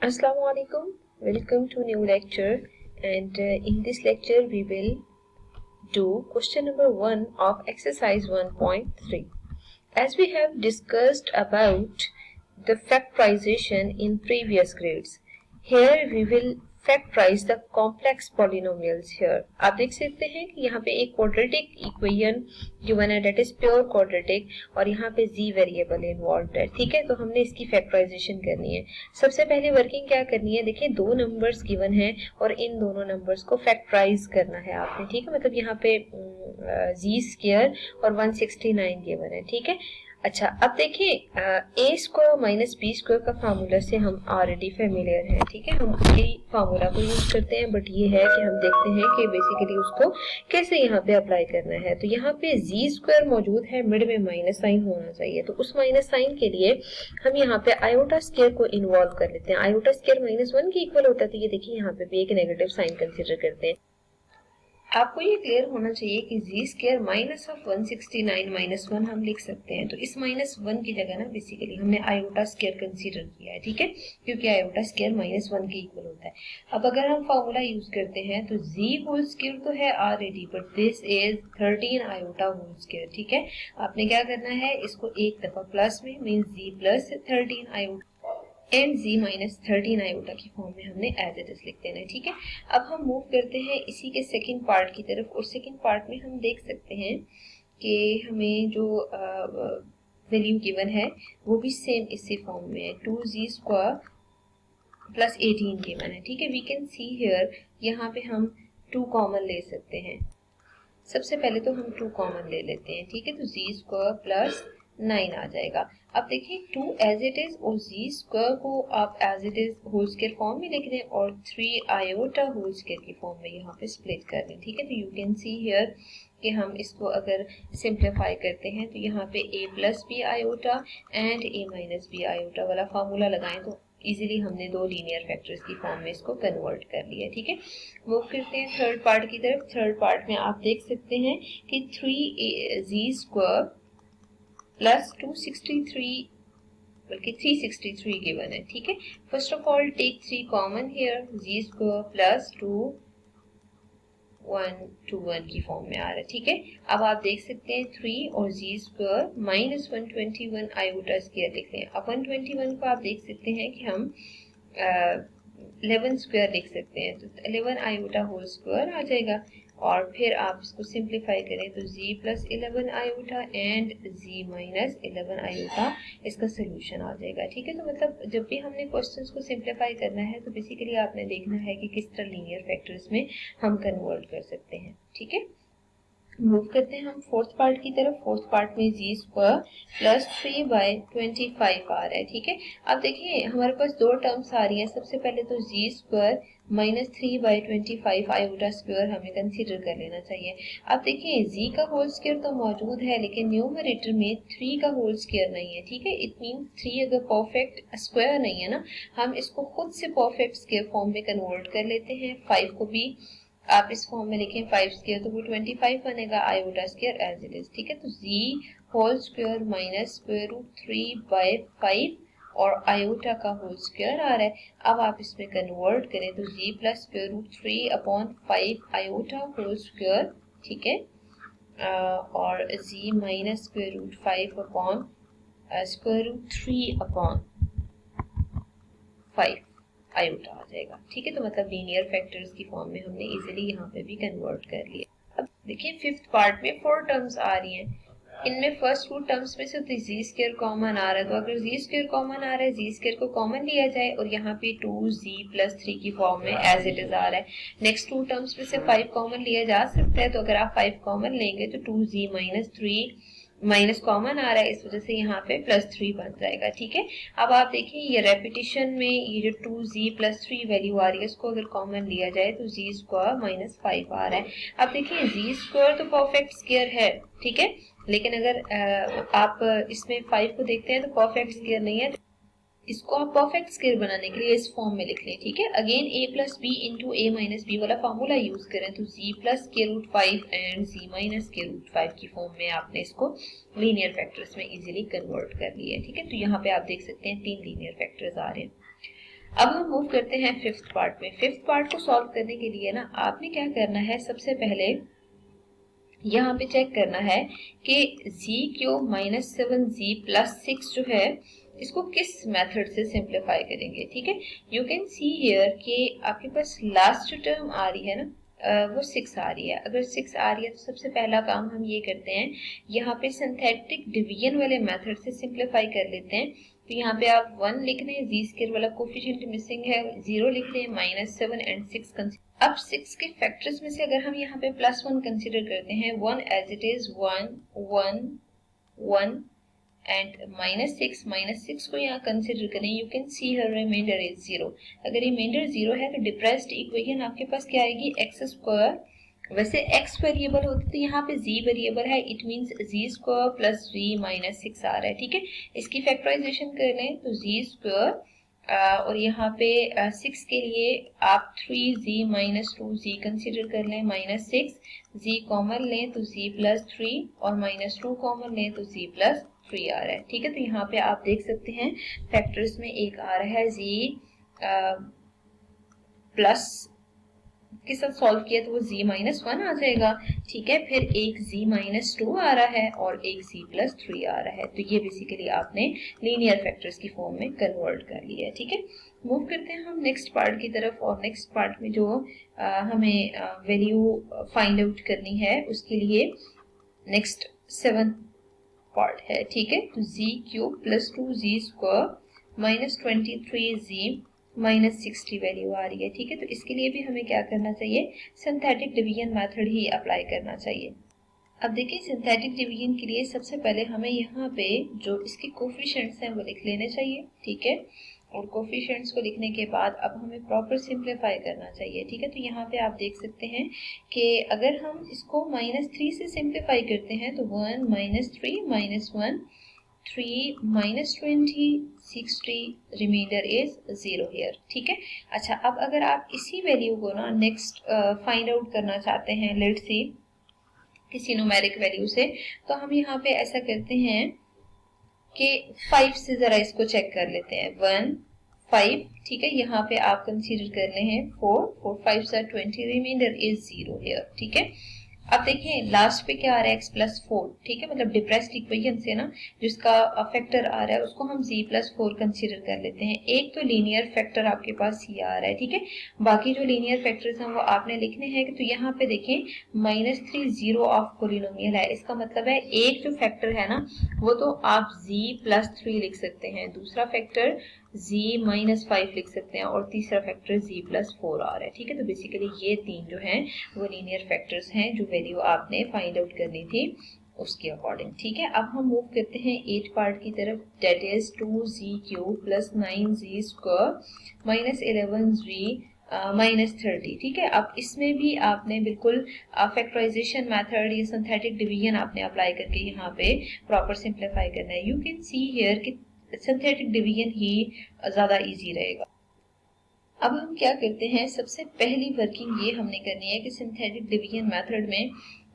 Assalamu alaikum. Welcome to new lecture, and in this lecture we will do question number 1 of exercise 1.3. As we have discussed about the factorization in previous grades, here we will factorize the complex polynomials here. आप देख सकते हैं कि यहाँ पे एक quadratic equation given है, that is pure quadratic, और यहाँ पे z वेरिएबल इन्वॉल्व है. ठीक है, तो हमने इसकी फैक्टराइजेशन करनी है. सबसे पहले वर्किंग क्या करनी है, देखिए दो नंबर्स गिवन है और इन दोनों नंबर्स को फैक्टराइज करना है आपने. ठीक है, मतलब यहाँ पे z स्क्वायर और 169 गिवन है. ठीक है, अच्छा अब देखिए ए स्क्वायर माइनस बी स्क्वायर का फार्मूला से हम ऑलरेडी फेमिलियर हैं. ठीक है, हम यही फार्मूला को यूज करते हैं, बट ये है कि हम देखते हैं कि बेसिकली उसको कैसे यहाँ पे अप्लाई करना है. तो यहाँ पे जी स्क्वायर मौजूद है, मिड में माइनस साइन होना चाहिए, तो उस माइनस साइन के लिए हम यहाँ पे आयोटा स्क्वायर को इन्वॉल्व कर लेते हैं. आयोटा स्क्वायर -1 के इक्वल होता है, तो ये देखिए यहाँ पे भी एक नेगेटिव साइन कंसिडर करते हैं. आपको ये क्लियर होना चाहिए कि जी स्क्वायर माइनस ऑफ 169 -1 हम लिख सकते हैं. तो इस -1 की जगह ना बेसिकली हमने आयोटा स्क्वायर कंसीडर किया है. ठीक है, क्योंकि आयोटा स्क्वायर -1 के इक्वल होता है. अब अगर हम फॉर्मूला यूज करते हैं तो जी होल स्क्वायर तो है already, but this is 13 iota whole square. ठीक है, आपने क्या करना है, इसको एक दफा प्लस में means z plus 13 iota and z minus 13 iota की फॉर्म में हमने एज इट इज लिख देना है. ठीक है, अब हम मूव करते हैं इसी के सेकंड पार्ट की तरफ, और सेकंड पार्ट में हम देख सकते हैं कि हमें जो वैल्यू गिवन है वो भी सेम इसी फॉर्म में है, 2z स्क्वायर प्लस 18 गिवन है. ठीक है, वी कैन सी हियर, यहाँ पे हम 2 कॉमन ले सकते हैं. सबसे पहले तो हम 2 कॉमन ले लेते हैं. ठीक है, तो z स्क्वायर प्लस 9 आ जाएगा. अब देखिए 2 एज इट इज और z स्क्वायर को आप as it is whole square form में लिख रहे हैं और 3 आयोटा होल स्क्वायर की फॉर्म में यहाँ पे स्प्लिट कर रहे हैं. ठीक है, तो यू कैन सी हियर कि हम इसको अगर सिंप्लीफाई करते हैं तो यहाँ पे a plus B iota and a minus B iota वाला फार्मूला लगाएं तो इजीली हमने दो लीनियर फैक्टर्स की फॉर्म में इसको कन्वर्ट कर लिया. ठीक है, मूव करते हैं थर्ड पार्ट की तरफ. थर्ड पार्ट में आप देख सकते हैं कि 3z स्क्वायर प्लस 263 बल्कि 363 गिवन है. ठीक है, first of all take 3 common here, G square plus 2 121 की फॉर्म में आ रहा है. ठीक है, अब आप देख सकते हैं 3 और जी स्क्वायर माइनस 121 आयोटा स्क्वायर लिख रहे हैं. अब 121 को आप देख सकते हैं कि हम 11 स्क्वायर लिख सकते हैं, तो 11 आयोटा होल स्क्वायर आ जाएगा. और फिर आप इसको सिंप्लीफाई करें तो z plus 11 iota and z minus 11 iota इसका सोल्यूशन आ जाएगा. ठीक है, तो मतलब जब भी हमने क्वेश्चंस को सिंप्लीफाई करना है तो बेसिकली आपने देखना है कि किस तरह लीनियर फैक्टर्स में हम कन्वर्ट कर सकते हैं. ठीक है, मूव करते हैं हम फोर्थ पार्ट की तरफ. फोर्थ पार्ट में जी स्क्वायर प्लस 3/25 आ रहा है. ठीक है, अब देखिए हमारे पास दो टर्म्स आ रही हैं. सबसे पहले तो जी स्क्वायर माइनस 3/25 आयोटा स्क्वायर हमें कंसीडर कर लेना चाहिए. अब देखिए जी का होल स्क्वायर तो मौजूद है लेकिन न्यूमरेटर में 3 का होल स्क्वायर नहीं है. ठीक है, इट मीन 3 अगर परफेक्ट स्क्वायर नहीं है ना, हम इसको खुद से परफेक्ट स्क्वायर फॉर्म में कन्वर्ट कर लेते हैं. 5 को भी आप इस फॉर्म में लिखें 5 स्क्वायर तो वो 25 बनेगा iota square as it is. ठीक है, तो z whole square minus square root 3/5 और आयोटा का होल स्क्वायर आ रहा है. अब आप इसमें कन्वर्ट करें तो z plus square root 3/5 iota whole square. ठीक है, और z minus square root 5 upon square root 3/5 iota आ जाएगा. ठीक है, तो मतलब लीनियर फैक्टर्स की फॉर्म में हमने इजीली यहाँ पे भी कन्वर्ट कर लिया. अब देखिए फिफ्थ पार्ट में 4 टर्म्स आ रही हैं. इनमें फर्स्ट 2 टर्म्स में से तो जी स्क्वायर कॉमन आ रहा है, तो अगर जी स्क्वायर कॉमन आ रहा है, जी स्क्वायर को कॉमन लिया जाए और यहाँ पे 2z प्लस 3 की फॉर्म में एज इट इज आ रहा है. नेक्स्ट 2 टर्म्स में से 5 कॉमन लिया जा सकता है, तो अगर आप 5 कॉमन लेंगे तो 2z माइनस 3 माइनस कॉमन आ रहा है, इस वजह से यहाँ पे प्लस 3 बन जाएगा. ठीक है, अब आप देखिए ये रेपिटेशन में ये जो 2z प्लस 3 वैल्यू आ रही है इसको अगर कॉमन लिया जाए तो z स्क्वायर माइनस 5 आ रहा है. अब देखिए z स्क्वायर तो परफेक्ट स्क्वायर है. ठीक है, लेकिन अगर आप इसमें 5 को देखते हैं तो परफेक्ट स्क्वायर नहीं है. इसको आप परफेक्ट स्क्वायर बनाने के लिए इस फॉर्म में लिख लें. ठीक है, again a plus B into a minus B वाला फार्मूला यूज करें तो z प्लस के रूट 5 एंड z माइनस के रूट 5 की फॉर्म में आपने इसको लीनियर फैक्टर्स में इजीली कन्वर्ट कर लिया है. ठीक है, तो यहाँ पे आप देख सकते हैं 3 लीनियर फैक्टर्स आ रहे हैं. अब हम मूव करते हैं फिफ्थ पार्ट में। फिफ्थ पार्ट को सॉल्व करने के लिए ना आपने क्या करना है, सबसे पहले यहाँ पे चेक करना है कि z³ माइनस 7z प्लस 6 जो है इसको किस मेथड से सिंप्लीफाई करेंगे। ठीक है, यू कैन सी हियर कि आपके पास लास्ट जो टर्म आ रही है ना वो 6 आ रही है। अगर 6 आ रही है तो सबसे पहला काम हम ये करते हैं, यहाँ पे सिंथेटिक डिवीजन वाले मेथड से सिंप्लीफाई कर लेते हैं। तो यहाँ पे आप 1 लिख रहे हैं, z² वाला कोफिशिएंट मिसिंग है, 0 लिख रहे हैं, माइनस 7 एंड 6 अब 6 के फैक्टर्स में से अगर हम यहाँ पे +1 कंसीडर करते हैं, 1 as it is 1 1 1 and minus 6 को यहाँ कंसीडर करें, यू कैन सी हर रिमाइंडर इज 0। अगर रिमाइंडर 0 है तो डिप्रेस्ड इक्वेशन आपके पास क्या आएगी, x²। वैसे x वेरिएबल होती तो यहाँ पे z वेरिएबल है, it means z² plus v minus 6 आ रहा है। ठीक है, इसकी फैक्टराइजेशन कर लें तो z² और यहाँ पे 6 के लिए आप 3z माइनस 2z कंसिडर कर लें, माइनस 6 z कॉमन लें तो z प्लस 3 और माइनस 2 कॉमन लें तो z प्लस 3 आ रहा है। ठीक है, तो यहाँ पे आप देख सकते हैं फैक्टर्स में एक आ रहा है z प्लस के साथ सॉल्व किया तो वो z माइनस 1 आ जाएगा। ठीक है, फिर एक z माइनस 2 आ रहा है और एक z प्लस 3 आ रहा है। तो ये बेसिकली आपने लीनियर फैक्टर्स की फॉर्म में कन्वर्ट कर लिया है। ठीक है, मूव करते हैं हम नेक्स्ट पार्ट की तरफ, और नेक्स्ट पार्ट में जो हमें वैल्यू फाइंड आउट करनी है उसके लिए नेक्स्ट 7th पार्ट है। ठीक है, तो z³ plus 2z² minus 23z minus 60 value आ रही है। ठीक है, तो इसके लिए भी हमें क्या करना चाहिए, सिंथेटिक डिवीजन मेथड ही अप्लाई करना चाहिए। अब देखिए सिंथेटिक डिवीजन के लिए सबसे पहले हमें यहाँ पे जो इसके कोफिशिएंट्स हैं वो लिख लेने चाहिए। ठीक है, और कोफिशिएंट्स को लिखने के बाद अब हमें प्रॉपर सिंप्लीफाई करना चाहिए। ठीक है, तो यहाँ पे आप देख सकते हैं कि अगर हम इसको -3 से सिंप्लीफाई करते हैं तो 1 minus 3 minus 1 3 minus 20 60 remainder is 0 here. ठीक है, अच्छा अब अगर आप इसी वैल्यू को ना नेक्स्ट फाइंड आउट करना चाहते हैं, लेट्स सी किसी न्यूमेरिक वैल्यू से, तो हम यहाँ पे ऐसा करते हैं कि 5 से जरा इसको चेक कर लेते हैं, 1 5। ठीक है, यहाँ पे आप कंसीडर कर रहे हैं 4 4 5 20 रिमाइंडर इज 0 हियर। ठीक है, अब देखें लास्ट पे क्या आ रहा है, x प्लस 4। ठीक है, मतलब डिप्रेस्ड इक्वेशन से ना जिसका फैक्टर आ रहा है उसको हम z प्लस 4 कंसिडर कर लेते हैं। एक तो लीनियर फैक्टर आपके पास ये आ रहा है। ठीक है, बाकी जो लीनियर फैक्टर्स हैं वो आपने लिखने हैं। तो यहाँ पे देखें -3 0 ऑफ पोलिनोमियल है, इसका मतलब है एक जो फैक्टर है ना वो तो आप z प्लस 3 लिख सकते हैं, दूसरा फैक्टर z माइनस 5 लिख सकते हैं और तीसरा फैक्टर z प्लस 4 आ रहा है। ठीक है, तो बेसिकली ये तीन जो हैं वो लीनियर फैक्टर्स हैं जो वैल्यू आपने फाइंड आउट करनी थी उसके अकॉर्डिंग। ठीक है, अब हम मूव करते हैं 8 पार्ट की तरफ, that is 2z³ plus 9z² minus 11z minus 30। ठीक है, अब इसमें भी आपने बिल्कुल फैक्टराइजेशन मेथड या सिंथेटिक डिवीजन आपने अप्लाई करके यहाँ पे प्रॉपर सिंप्लीफाई करना है। यू कैन सी हियर कि सिंथेटिक डिवीजन ही ज्यादा इजी रहेगा। अब हम क्या करते हैं, सबसे पहली वर्किंग ये हमने करनी है कि सिंथेटिक डिवीजन मेथड में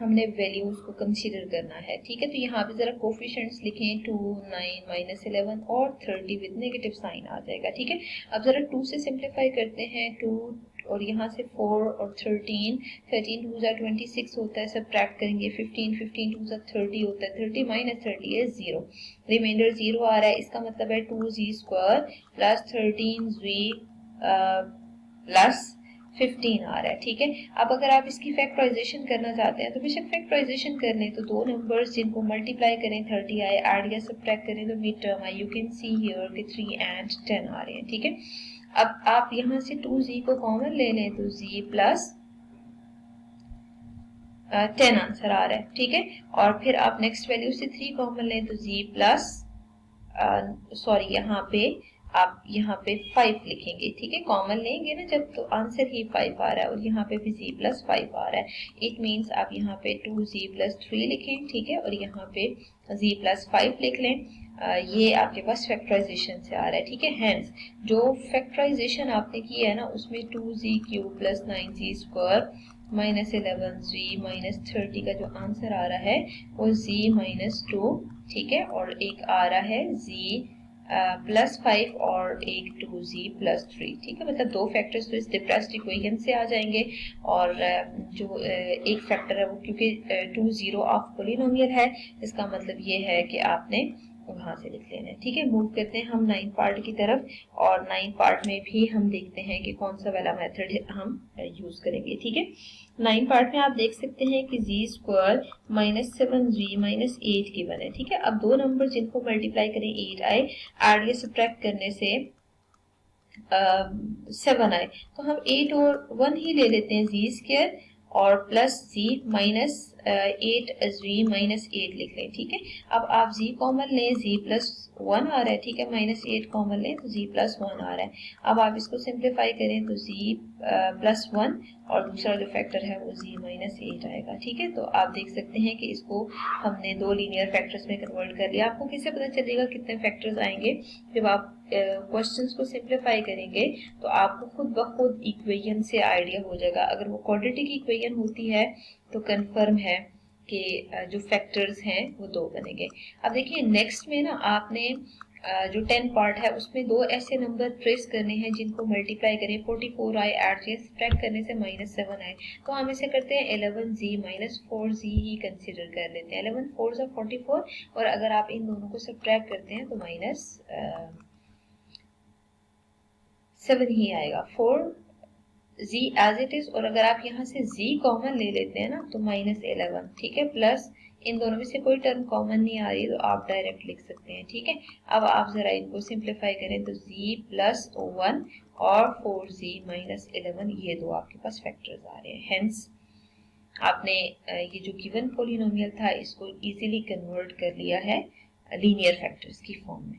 हमने वैल्यूज को कंसीडर करना है। ठीक है, तो यहाँ पे जरा कोफिशिएंट्स लिखें, 2 9 माइनस 11 और 30 विद नेगेटिव साइन आ जाएगा। ठीक है, अब जरा 2 से सिंप्लीफाई करते हैं, 2 और यहाँ से 4 और 13 13 2 26 होता है, सब्ट्रैक्ट करेंगे 15 15 2 30 होता है, 30 माइनस 30 है 0, रिमाइंडर 0 आ रहा है। इसका मतलब है 2z² प्लस 13z प्लस 15 आ रहा है। ठीक है, अब अगर आप इसकी फैक्टराइजेशन करना चाहते हैं तो बेशक फैक्टराइजेशन कर लें, तो दो नंबर्स जिनको मल्टीप्लाई करें 30 आए, ऐड या सब्ट्रैक्ट करें तो मिड टर्म आए। यू कैन सी हियर कि 3 एंड 10 आ रहे हैं। ठीक है, अब आप यहाँ से 2z को कॉमन ले लें तो z प्लस 10 आंसर आ रहा है। ठीक है, और फिर आप नेक्स्ट वैल्यू से 3 कॉमन लें तो z प्लस सॉरी यहाँ पे 5 लिखेंगे। ठीक है, कॉमन लेंगे ना जब तो आंसर ही 5 आ रहा है और यहाँ पे भी z प्लस 5 आ रहा है। इट मीन्स आप यहाँ पे 2z प्लस 3 लिखें। ठीक है, और यहाँ पे z प्लस 5 लिख लें। ये आपके पास फैक्टराइजेशन से आ रहा है। ठीक है, हेंस जो फैक्टराइजेशन आपने की है ना उसमें 2z³ plus 9z² minus 11z minus 30 का जो आंसर आ रहा है वो z माइनस 2। ठीक है, और एक आ रहा है z +5 और एक 2z +3, ठीक है। मतलब दो फैक्टर्स तो इस डिप्रेस्ड इक्वेशन से आ जाएंगे और जो एक फैक्टर है वो क्योंकि 2 0 ऑफ पॉलिनोमियल है, इसका मतलब ये है कि आपने वहां से लिख लेना है, ठीक है। मूव करते हैं हम 9 पार्ट की तरफ और 9 पार्ट में भी हम देखते हैं कि कौन सा वाला मेथड हम यूज करेंगे, ठीक है। 9 पार्ट में आप देख सकते हैं कि z² -7z -8 गिवन है, ठीक है। अब दो नंबर जिनको मल्टीप्लाई करें 8 आए, ऐड या सब्ट्रैक्ट करने से 7 आए, तो हम 8 और 1 ही ले लेते हैं, z² और प्लस z माइनस 8z -8 लिख लें, ठीक है। अब आप z कॉमन लें, z +1 आ रहा है, ठीक है, -8 कॉमन लें तो z +1 आ रहा है। अब आप इसको सिंप्लीफाई करें तो z +1 और दूसरा जो फैक्टर है वो z -8 आएगा, ठीक है। तो आप देख सकते हैं कि इसको हमने दो लीनियर फैक्टर्स में कन्वर्ट कर लिया। आपको कैसे पता चलेगा कितने फैक्टर्स आएंगे? जब आप क्वेश्चंस को सिंप्लीफाई करेंगे तो आपको खुद ब खुद इक्वेशन से आइडिया हो जाएगा। अगर वो क्वाड्रेटिक इक्वेशन होती है तो कंफर्म है कि जो फैक्टर्स हैं वो दो बनेंगे। अब देखिए नेक्स्ट में ना आपने जो 10 पार्ट है उसमें दो ऐसे नंबर ट्रेस करने हैं जिनको मल्टीप्लाई करें, 44 आए, ऐड से सब्ट्रैक्ट करने से -7 आए, तो हम इसे करते हैं 11z -4z ही कंसिडर कर लेते हैं। 11 4 44 और अगर आप इन दोनों को सब्ट्रैक्ट करते हैं तो -7 ही आएगा। 4z एज इट इज, और अगर आप यहाँ से z कॉमन ले लेते हैं ना तो -11, ठीक है, प्लस इन दोनों में से कोई टर्म कॉमन नहीं आ रही तो आप डायरेक्ट लिख सकते हैं, ठीक है। अब आप जरा इनको सिंप्लीफाई करें तो z +1 और 4z -11, ये दो आपके पास फैक्टर्स आ रहे हैं। हेंस आपने ये जो गिवन पॉलिनोमियल था इसको इजीली कन्वर्ट कर लिया है लीनियर फैक्टर्स की फॉर्म में।